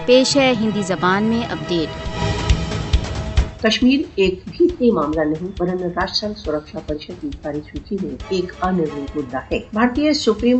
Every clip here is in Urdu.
پیش ہے ہندی زبان میں اپڈیٹ۔ کشمیر ایک بھیتری معاملہ نہیں ورنہ راشٹریہ سرکشا پریشد کی کاری سوچی میں ایک انرونی مدعا ہے۔ بھارتی سپریم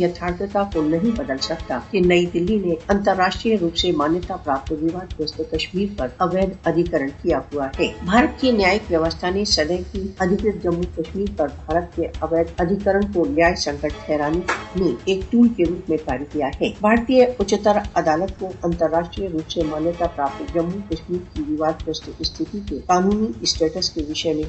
یتھارتھتا کو نہیں بدل سکتا کہ نئی دلی نے انترراشٹریہ روپ سے مانیتا پراپت ووادگرست کشمیر پر اویدھ ادھیکرن کیا ہوا ہے۔ بھارت کی نیائک ویوستھا نے سدیو کی ادھکرت جموں کشمیر پر بھارت کے اویدھ ادھیکرن کو نیائے سنکٹ ٹھہرانے میں ایک ٹول کے روپ میں کاریہ کیا ہے۔ بھارتی اچتر عدالت کو انترراشٹریہ روپ سے مانیتا پراپت جموں کشمیر کی ووادگرست استھتی کے قانونی اسٹیٹس کے وشے میں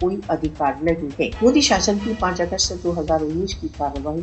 کوئی ادھیکار نہیں ہے۔ مودی شاسن کی 5 اگست 2019 کی کارروائی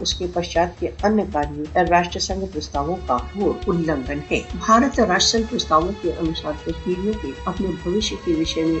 اس کے پشچات کے انیہ کاریوں راشٹر سنگھ پرستاووں کا گھور النگھن ہے۔ بھارت راشٹر سنگھ پرستاووں کے انوسار کشمیریوں کے اپنے بھوشیہ کے وشے میں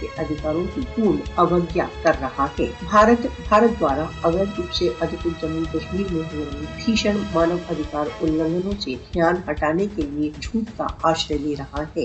کے ادھیکاروں کی پورن اوگیا کر رہا ہے۔ بھارت دوارا اویدھ روپ سے ادھکرت جموں کشمیر میں ہو رہے بھیشن مانو ادھیکار النگھنوں سے دھیان ہٹانے کے لیے جھوٹ کا آشرے لے رہا ہے۔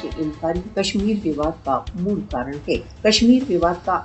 سے انکاری کشمیر وواد کا مول کارن ہے۔ کشمیر وواد کا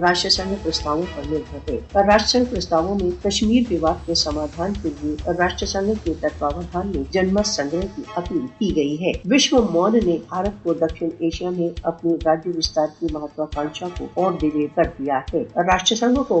راشٹر سنگھ پرستاووں پر نربھر ہے۔ راشٹر سنگھ پرستاووں میں کشمیر وواد کے سمادھان کے لیے راشٹر سنگھ کے تتواودھان میں جنمت سنگرہ کی اپیل کی گئی ہے۔ وشو مون نے بھارت کو دکشن ایشیا میں اپنے راجیہ وستار کی مہتواکانکشا کو اور دڑھ کر دیا ہے۔ راشٹر سنگھ کو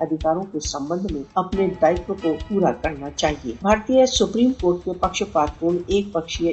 ادھیکاروں کے سمبندھ میں اپنے دائتو کو پورا کرنا چاہیے۔ بھارتی سپریم کورٹ کے پکشپات پورن ایک پکشیہ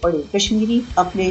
پڑے کشمیری اپنے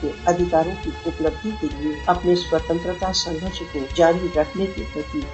کے ادھیکاروں کی اپلبدھی کے لیے اپنے سوتنترتا سنگھرش کو جاری رکھنے کے پرتی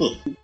ہیں۔